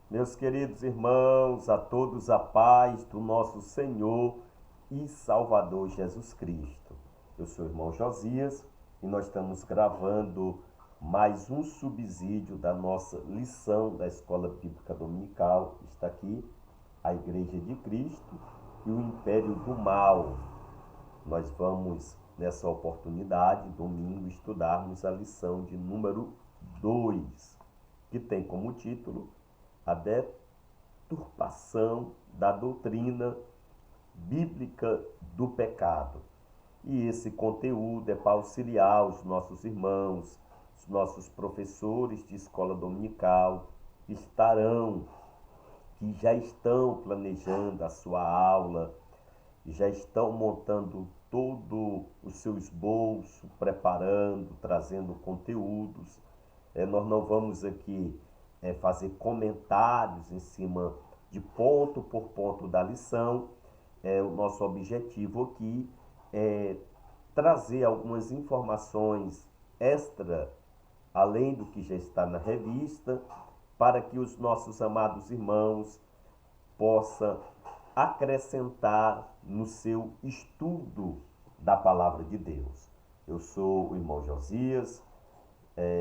Meus queridos irmãos, a todos a paz do nosso Senhor e Salvador Jesus Cristo. Eu sou o irmão Josias e nós estamos gravando mais um subsídio da nossa lição da Escola Bíblica Dominical. Está aqui a Igreja de Cristo e o Império do Mal. Nós vamos, nessa oportunidade, domingo, estudarmos a lição de número 2, que tem como título a deturpação da doutrina bíblica do pecado. E esse conteúdo é para auxiliar os nossos irmãos, os nossos professores de escola dominical, que já estão planejando a sua aula, já estão montando todo o seu esboço, preparando, trazendo conteúdos. Nós não vamos aqui fazer comentários em cima de ponto por ponto da lição. O nosso objetivo aqui é trazer algumas informações extra, além do que já está na revista, para que os nossos amados irmãos possam acrescentar no seu estudo da palavra de Deus. Eu sou o irmão Josias,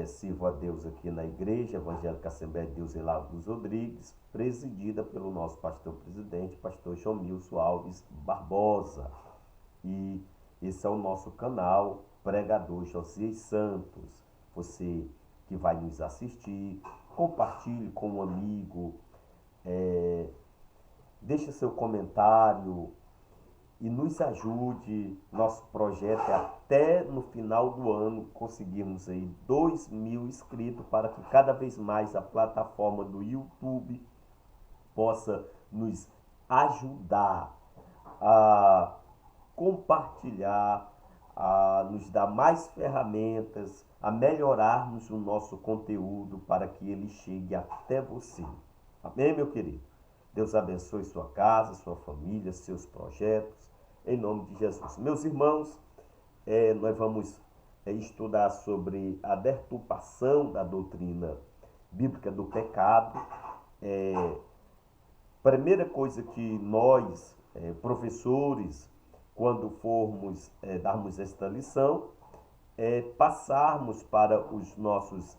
sirvo a Deus aqui na Igreja Evangélica Assembleia de Deus em Lago dos Rodrigues, presidida pelo nosso pastor-presidente, pastor Jomilson Alves Barbosa. E esse é o nosso canal Pregador Josias Santos. Você que vai nos assistir, compartilhe com um amigo, deixe seu comentário e nos ajude. Nosso projeto é até no final do ano conseguirmos aí 2.000 inscritos, para que cada vez mais a plataforma do YouTube possa nos ajudar a compartilhar, a nos dar mais ferramentas, a melhorarmos o nosso conteúdo para que ele chegue até você. Amém, meu querido? Deus abençoe sua casa, sua família, seus projetos, em nome de Jesus. Meus irmãos, nós vamos estudar sobre a deturpação da doutrina bíblica do pecado. Primeira coisa que nós, professores, quando formos darmos esta lição, é passarmos para os nossos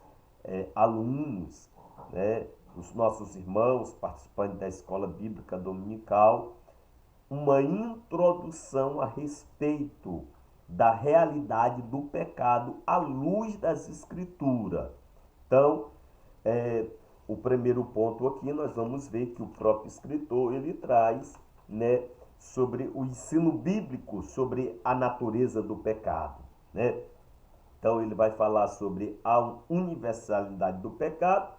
alunos, né, os nossos irmãos participantes da Escola Bíblica Dominical, uma introdução a respeito da realidade do pecado à luz das Escrituras. Então, o primeiro ponto aqui, nós vamos ver que o próprio escritor, ele traz, né, sobre o ensino bíblico sobre a natureza do pecado, né? Então, ele vai falar sobre a universalidade do pecado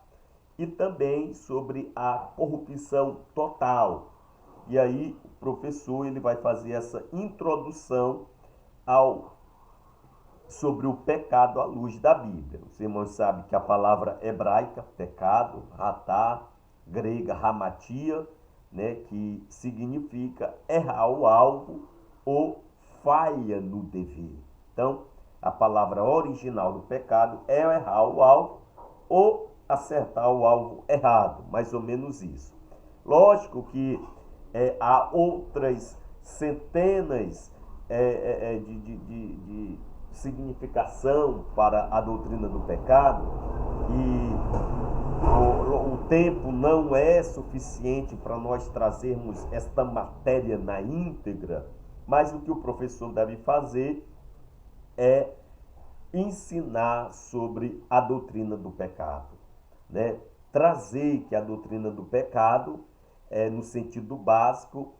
e também sobre a corrupção total. E aí, o professor, ele vai fazer essa introdução sobre o pecado à luz da Bíblia. Os irmãos sabem que a palavra hebraica, pecado, ratá, grega, hamatia, né, que significa errar o alvo ou falha no dever. Então, a palavra original do pecado é errar o alvo ou acertar o alvo errado, mais ou menos isso. Lógico que há outras centenas de significação para a doutrina do pecado, e o tempo não é suficiente para nós trazermos esta matéria na íntegra, mas o que o professor deve fazer é ensinar sobre a doutrina do pecado, né? Trazer que a doutrina do pecado, no sentido básico,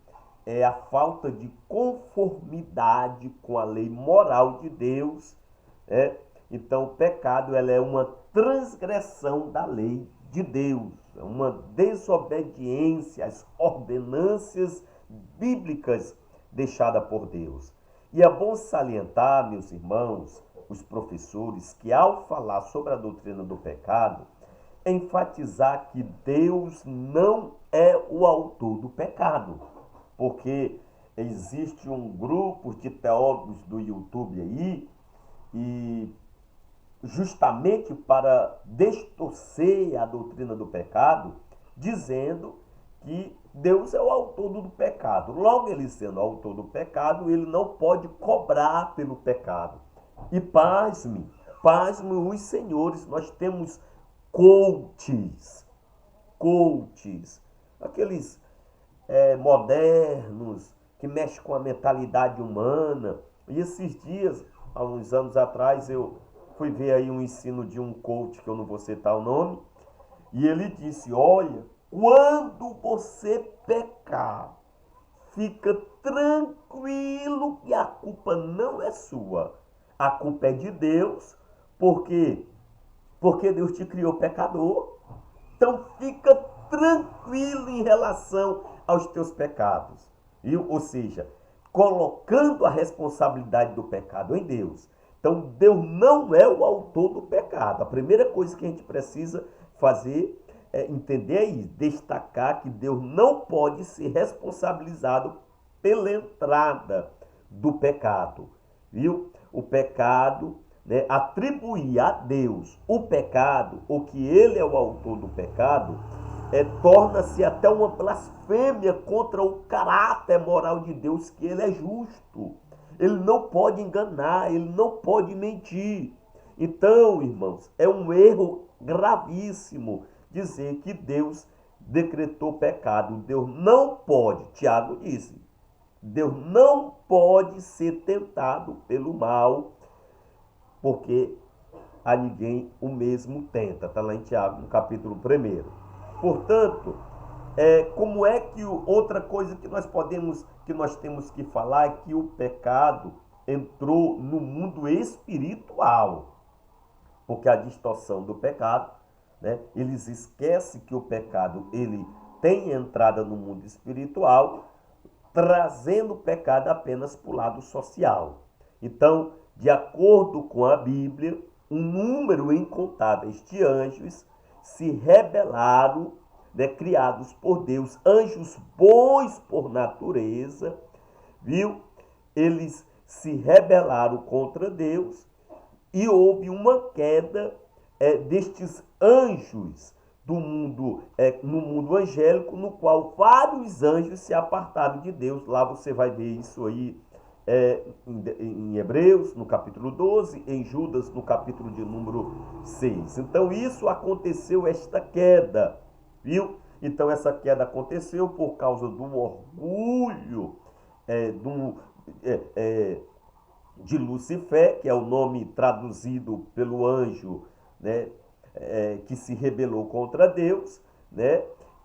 é a falta de conformidade com a lei moral de Deus. Então, o pecado, ela é uma transgressão da lei de Deus, é uma desobediência às ordenâncias bíblicas deixadas por Deus. E é bom salientar, meus irmãos, os professores, que ao falar sobre a doutrina do pecado, enfatizar que Deus não é o autor do pecado, porque existe um grupo de teólogos do YouTube aí, e justamente para distorcer a doutrina do pecado, dizendo que Deus é o autor do pecado. Logo, ele sendo o autor do pecado, ele não pode cobrar pelo pecado. E pasme os senhores, nós temos coaches, aqueles modernos, que mexem com a mentalidade humana. E esses dias, há uns anos atrás, eu fui ver aí um ensino de um coach, que eu não vou citar o nome, e ele disse, olha, quando você pecar, fica tranquilo que a culpa não é sua. A culpa é de Deus, porque Deus te criou pecador. Então fica tranquilo em relação aos teus pecados. Viu? Ou seja, colocando a responsabilidade do pecado em Deus. Então Deus não é o autor do pecado. A primeira coisa que a gente precisa fazer é entender isso, destacar que Deus não pode ser responsabilizado pela entrada do pecado. Viu? O pecado, né, atribuir a Deus o pecado, ou que ele é o autor do pecado, torna-se até uma blasfêmia contra o caráter moral de Deus, que ele é justo. Ele não pode enganar, ele não pode mentir. Então, irmãos, é um erro gravíssimo dizer que Deus decretou pecado. Deus não pode, Tiago disse, Deus não pode ser tentado pelo mal, porque a ninguém o mesmo tenta. Está lá em Tiago, no capítulo 1. Portanto, como é que outra coisa que nós temos que falar é que o pecado entrou no mundo espiritual. Porque a distorção do pecado, né, eles esquecem que o pecado ele tem entrada no mundo espiritual, trazendo o pecado apenas para o lado social. Então, de acordo com a Bíblia, um número incontável de anjos se rebelaram, né, criados por Deus, anjos bons por natureza, viu? Eles se rebelaram contra Deus e houve uma queda destes anjos do mundo, no mundo angélico, no qual vários anjos se apartaram de Deus. Lá você vai ver isso aí em Hebreus, no capítulo 12, em Judas, no capítulo de número 6. Então isso aconteceu, esta queda, viu? Então essa queda aconteceu por causa do orgulho de Lucifer, que é o nome traduzido pelo anjo, né, que se rebelou contra Deus, né,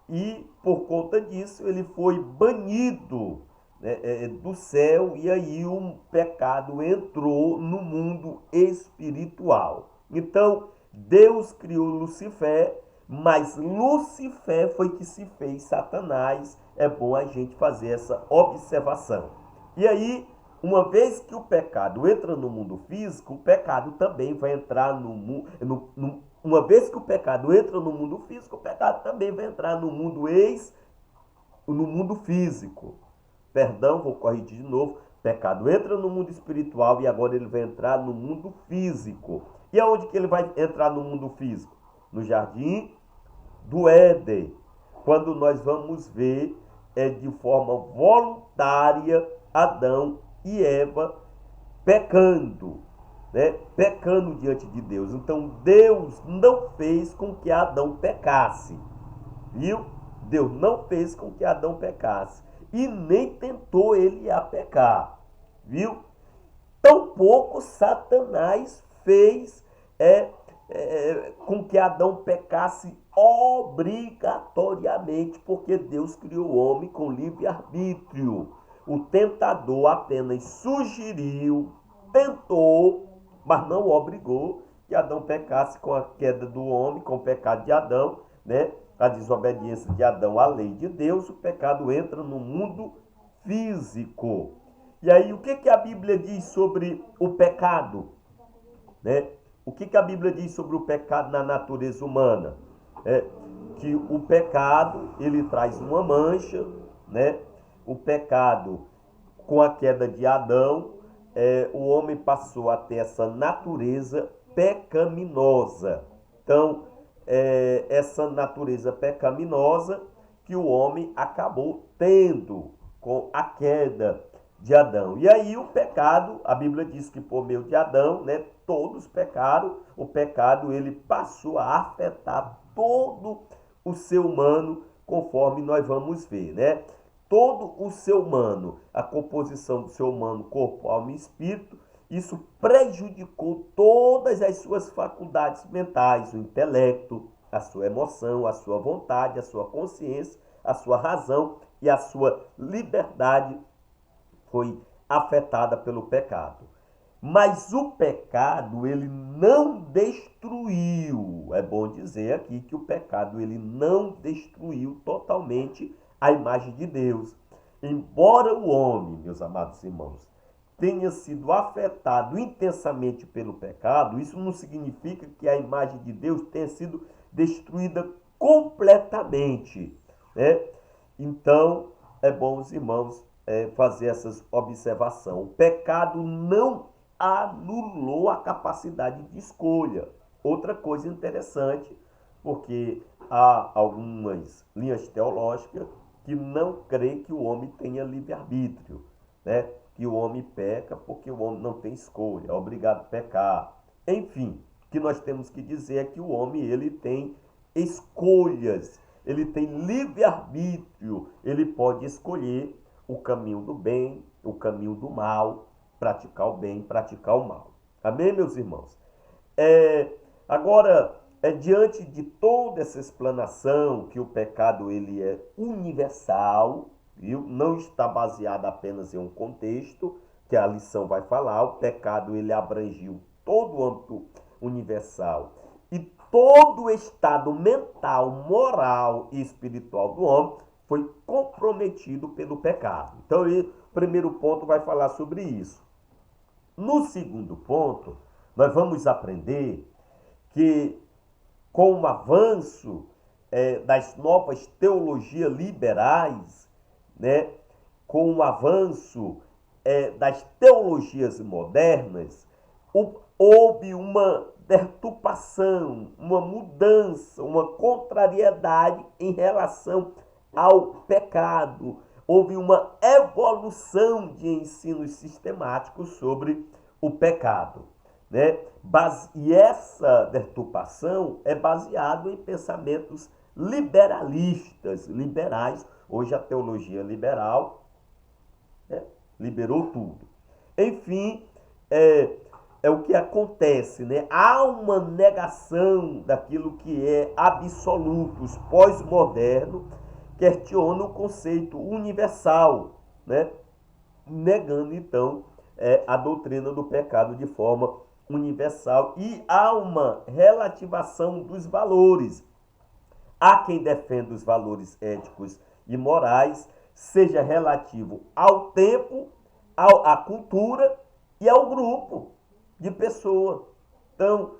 e por conta disso ele foi banido, né, do céu, e aí o pecado entrou no mundo espiritual. Então Deus criou Lucifer, mas Lucifer foi que se fez Satanás. É bom a gente fazer essa observação. E aí, uma vez que o pecado entra no mundo físico, o pecado também vai entrar no mundo. Uma vez que o pecado entra no mundo físico, o pecado também vai entrar no mundo físico. Perdão, vou corrigir de novo. O pecado entra no mundo espiritual e agora ele vai entrar no mundo físico. E aonde que ele vai entrar no mundo físico? No jardim do Éden. Quando nós vamos ver de forma voluntária Adão e Eva pecando, né? Pecando diante de Deus. Então Deus não fez com que Adão pecasse, viu? Deus não fez com que Adão pecasse e nem tentou ele a pecar, viu? Tampouco Satanás fez com que Adão pecasse obrigatoriamente, porque Deus criou o homem com livre-arbítrio. O tentador apenas sugeriu, tentou, mas não obrigou que Adão pecasse com a queda do homem, com o pecado de Adão, né? A desobediência de Adão à lei de Deus. O pecado entra no mundo físico. E aí, o que a Bíblia diz sobre o pecado, né? O que a Bíblia diz sobre o pecado na natureza humana? Que o pecado, ele traz uma mancha, né? O pecado, com a queda de Adão, o homem passou a ter essa natureza pecaminosa. Então, essa natureza pecaminosa que o homem acabou tendo com a queda de Adão. E aí o pecado, a Bíblia diz que por meio de Adão, né, todos pecaram, o pecado ele passou a afetar todo o ser humano, conforme nós vamos ver, né? Todo o ser humano, a composição do ser humano, corpo, alma e espírito, isso prejudicou todas as suas faculdades mentais, o intelecto, a sua emoção, a sua vontade, a sua consciência, a sua razão e a sua liberdade foi afetada pelo pecado. Mas o pecado, ele não destruiu. É bom dizer aqui que o pecado, ele não destruiu totalmente a imagem de Deus. Embora o homem, meus amados irmãos, tenha sido afetado intensamente pelo pecado, isso não significa que a imagem de Deus tenha sido destruída completamente, né? Então, é bom os irmãos fazer essas observações. O pecado não anulou a capacidade de escolha. Outra coisa interessante, porque há algumas linhas teológicas que não creem que o homem tenha livre-arbítrio, né? Que o homem peca porque o homem não tem escolha, é obrigado a pecar. Enfim, o que nós temos que dizer é que o homem ele tem escolhas, ele tem livre-arbítrio, ele pode escolher o caminho do bem, o caminho do mal, praticar o bem, praticar o mal. Amém, meus irmãos? Agora, diante de toda essa explanação que o pecado ele é universal, viu? Não está baseado apenas em um contexto, que a lição vai falar, o pecado ele abrangiu todo o âmbito universal e todo o estado mental, moral e espiritual do homem foi comprometido pelo pecado. Então, o primeiro ponto vai falar sobre isso. No segundo ponto, nós vamos aprender que com o avanço das novas teologias liberais, né, com o avanço das teologias modernas, houve uma deturpação, uma mudança, uma contrariedade em relação ao pecado. Houve uma evolução de ensinos sistemáticos sobre o pecado, né? E essa deturpação é baseada em pensamentos liberais. Hoje a teologia liberal, né, liberou tudo. Enfim, é o que acontece, né? Há uma negação daquilo que é absoluto. Os pós-modernos questionam o conceito universal, né? Negando, então, a doutrina do pecado de forma universal. E há uma relativação dos valores. Há quem defenda os valores éticos e morais, seja relativo ao tempo, à cultura e ao grupo de pessoa. Então,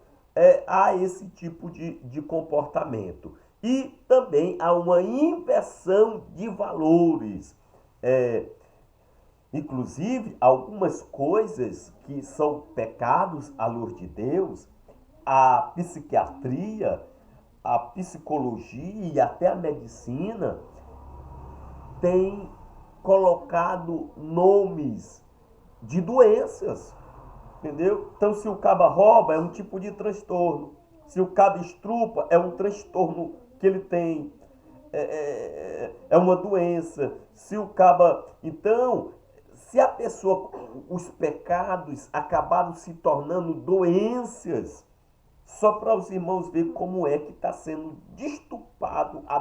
há esse tipo de comportamento. E também há uma inversão de valores. Inclusive, algumas coisas que são pecados à luz de Deus, a psiquiatria, a psicologia e até a medicina têm colocado nomes de doenças, entendeu? Então, se o caba rouba, é um tipo de transtorno. Se o caba estrupa, é um transtorno que ele tem. É uma doença. Se o caba... Então, se a pessoa... Os pecados acabaram se tornando doenças, só para os irmãos verem como é que está sendo deturpado a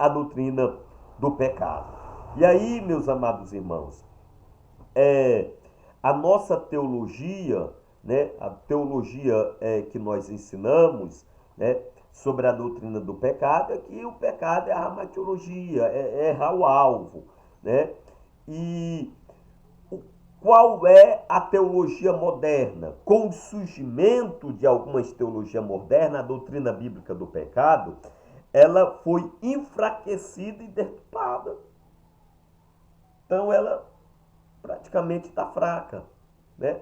doutrina do pecado. E aí, meus amados irmãos, a nossa teologia, né, a teologia que nós ensinamos, né, sobre a doutrina do pecado, é que o pecado é a ramatiologia, é errar o alvo, né? E qual é a teologia moderna? Com o surgimento de algumas teologias modernas, a doutrina bíblica do pecado, ela foi enfraquecida e deturpada. Então ela praticamente está fraca, né?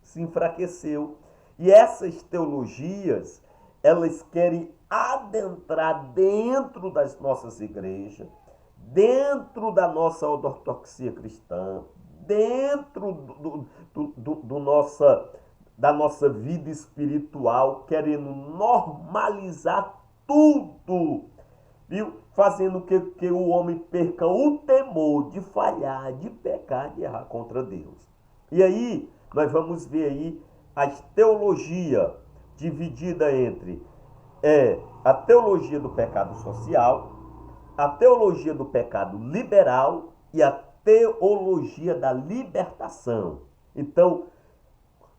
Se enfraqueceu. E essas teologias, elas querem adentrar dentro das nossas igrejas, dentro da nossa ortodoxia cristã, dentro da nossa vida espiritual, querendo normalizar tudo, viu? Fazendo que o homem perca o temor de falhar, de pecar, de errar contra Deus. E aí, nós vamos ver aí a teologia dividida entre a teologia do pecado social, a teologia do pecado liberal e a teologia da libertação. Então,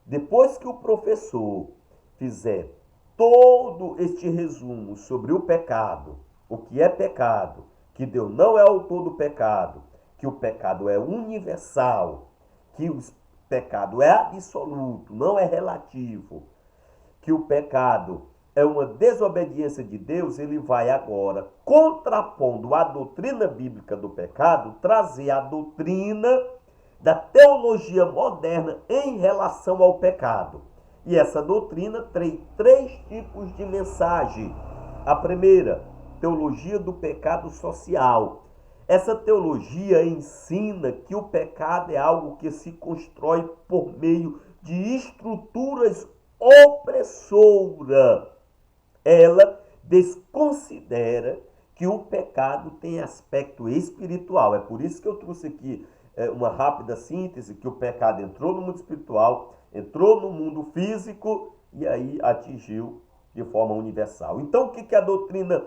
depois que o professor fizer todo este resumo sobre o pecado, o que é pecado, que Deus não é autor do pecado, que o pecado é universal, que o pecado é absoluto, não é relativo, que o pecado é uma desobediência de Deus, ele vai agora, contrapondo a doutrina bíblica do pecado, trazer a doutrina da teologia moderna em relação ao pecado. E essa doutrina tem três tipos de mensagem. A primeira, teologia do pecado social. Essa teologia ensina que o pecado é algo que se constrói por meio de estruturas opressoras. Ela desconsidera que o pecado tem aspecto espiritual. É por isso que eu trouxe aqui uma rápida síntese, que o pecado entrou no mundo espiritual, entrou no mundo físico e aí atingiu de forma universal. Então, o que a doutrina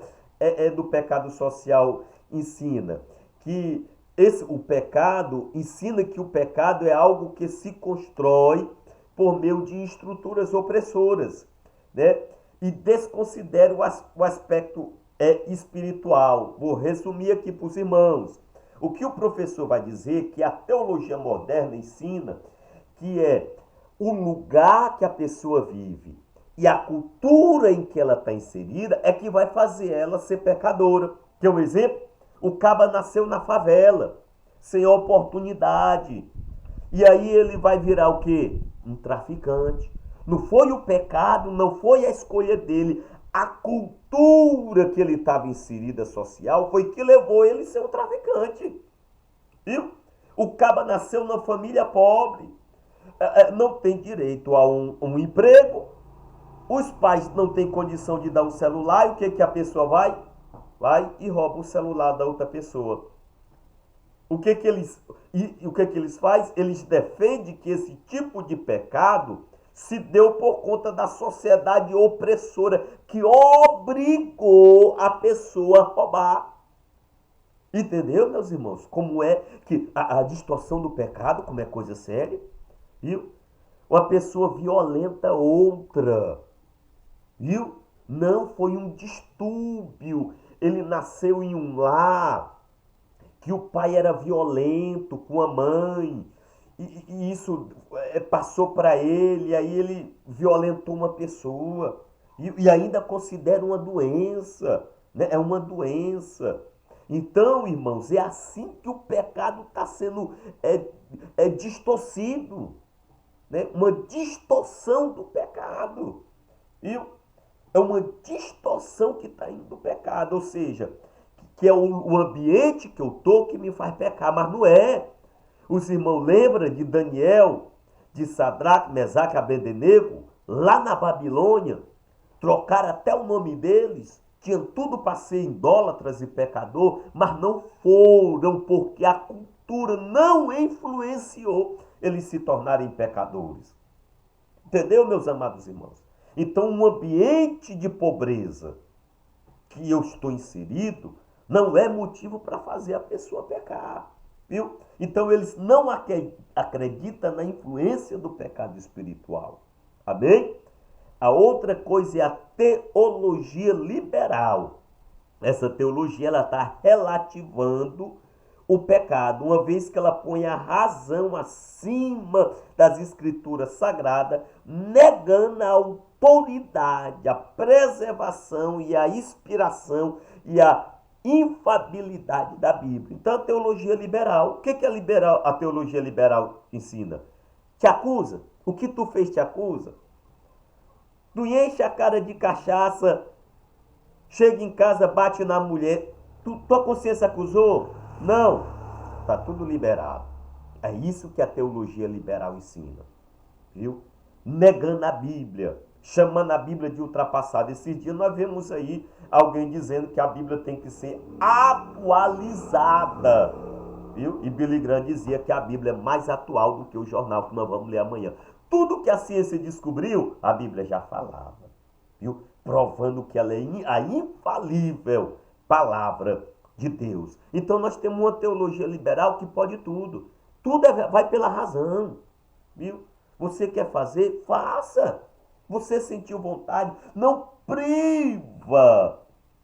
do pecado social ensina? Que o pecado ensina que o pecado é algo que se constrói por meio de estruturas opressoras, né? E desconsidera o aspecto espiritual. Vou resumir aqui para os irmãos. O que o professor vai dizer que a teologia moderna ensina que é o lugar que a pessoa vive e a cultura em que ela está inserida é que vai fazer ela ser pecadora. Quer um exemplo? O caba nasceu na favela, sem oportunidade. E aí ele vai virar o quê? Um traficante. Não foi o pecado, não foi a escolha dele. A cultura que ele estava inserida social foi que levou ele a ser um traficante. Viu? O caba nasceu na família pobre, não tem direito a um emprego, os pais não têm condição de dar um celular, e o que a pessoa vai? Vai e rouba o celular da outra pessoa. O que eles fazem? Eles defendem que esse tipo de pecado se deu por conta da sociedade opressora que obrigou a pessoa a roubar. Entendeu, meus irmãos? Como é que a distorção do pecado, como é coisa séria, viu? Uma pessoa violenta outra, viu? Não foi um distúrbio. Ele nasceu em um lar que o pai era violento com a mãe. E isso passou para ele, aí ele violentou uma pessoa. E ainda considera uma doença, né? É uma doença. Então, irmãos, é assim que o pecado está sendo distorcido, né? Uma distorção do pecado. Viu? É uma distorção que está indo do pecado, ou seja, que é o ambiente que eu estou que me faz pecar, mas não é. Os irmãos lembram de Daniel, de Sadraque, Mesaque e Abednego, lá na Babilônia, trocaram até o nome deles, tinham tudo para ser idólatras e pecador, mas não foram, porque a cultura não influenciou eles se tornarem pecadores. Entendeu, meus amados irmãos? Então, um ambiente de pobreza que eu estou inserido não é motivo para fazer a pessoa pecar. Viu? Então, eles não acreditam na influência do pecado espiritual. Amém? A outra coisa é a teologia liberal. Essa teologia está relativando o pecado, uma vez que ela põe a razão acima das escrituras sagradas, negando a autoridade, a preservação e a inspiração e a infabilidade da Bíblia. Então, a teologia liberal, o que a teologia liberal ensina? Te acusa? O que tu fez te acusa? Tu enche a cara de cachaça, chega em casa, bate na mulher. Tua consciência acusou? Não. Está tudo liberado. É isso que a teologia liberal ensina. Viu? Negando a Bíblia, chamando a Bíblia de ultrapassada. Esses dias nós vemos aí alguém dizendo que a Bíblia tem que ser atualizada. Viu? E Billy Graham dizia que a Bíblia é mais atual do que o jornal que nós vamos ler amanhã. Tudo que a ciência descobriu, a Bíblia já falava. Viu? Provando que ela é a infalível palavra de Deus. Então nós temos uma teologia liberal que pode tudo. Tudo vai pela razão. Viu? Você quer fazer? Faça. Você sentiu vontade? Não priva.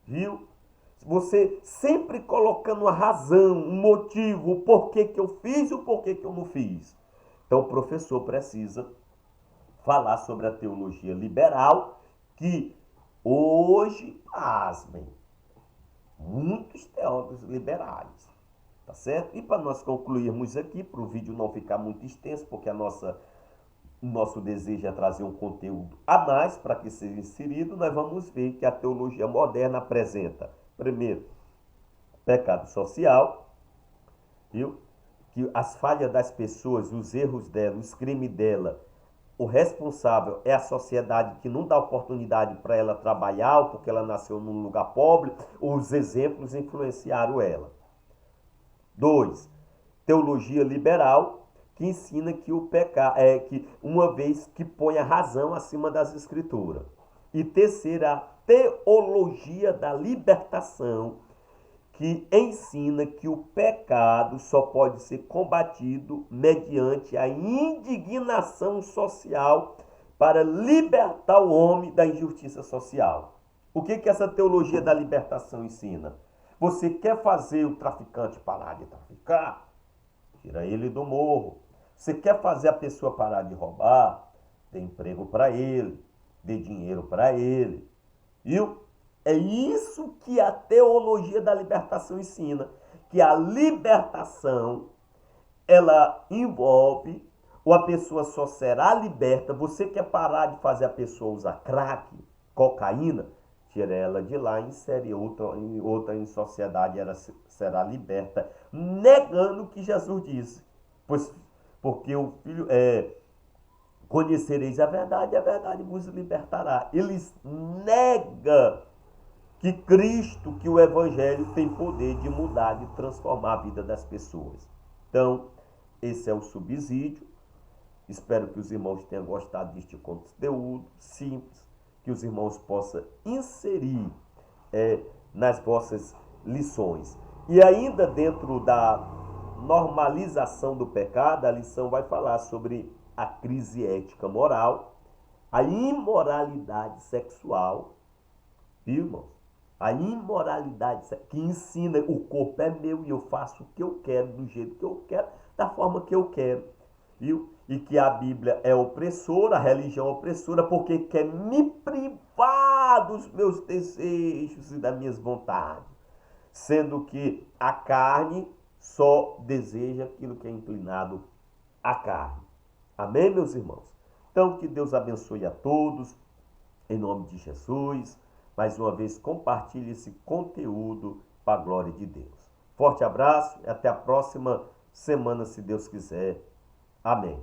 Viu? Você sempre colocando a razão, um motivo, o porquê que eu fiz e o porquê que eu não fiz. Então o professor precisa falar sobre a teologia liberal, que hoje, pasmem, muitos teólogos liberais. Tá certo? E para nós concluirmos aqui, para o vídeo não ficar muito extenso, porque nosso desejo é trazer um conteúdo a mais para que seja inserido, nós vamos ver que a teologia moderna apresenta, primeiro, pecado social, viu? Que as falhas das pessoas, os erros dela, os crimes dela, o responsável é a sociedade que não dá oportunidade para ela trabalhar, ou porque ela nasceu num lugar pobre, ou os exemplos influenciaram ela. 2. Teologia liberal, que ensina que o pecado que uma vez que põe a razão acima das escrituras. E terceira, a teologia da libertação, que ensina que o pecado só pode ser combatido mediante a indignação social para libertar o homem da injustiça social. O que essa teologia da libertação ensina? Você quer fazer o traficante parar de traficar? Tira ele do morro. Você quer fazer a pessoa parar de roubar? Dê emprego para ele, dê dinheiro para ele. Viu? É isso que a teologia da libertação ensina, que a libertação, ela envolve, ou a pessoa só será liberta, você quer parar de fazer a pessoa usar crack, cocaína, tira ela de lá e insere outra em sociedade, ela será liberta, negando o que Jesus disse. Porque o filho conhecereis a verdade vos libertará. Eles negam que Cristo, que o Evangelho tem poder de mudar, de transformar a vida das pessoas. Então, esse é o subsídio. Espero que os irmãos tenham gostado deste conteúdo simples, que os irmãos possam inserir nas vossas lições. E ainda dentro da normalização do pecado, a lição vai falar sobre a crise ética moral, a imoralidade sexual, viu, irmãos? A imoralidade que ensina o corpo é meu e eu faço o que eu quero, do jeito que eu quero, da forma que eu quero. Viu? E que a Bíblia é opressora, a religião é opressora, porque quer me privar dos meus desejos e das minhas vontades. Sendo que a carne só deseja aquilo que é inclinado à carne. Amém, meus irmãos? Então, que Deus abençoe a todos, em nome de Jesus. Mais uma vez, compartilhe esse conteúdo para a glória de Deus. Forte abraço e até a próxima semana, se Deus quiser. Amém.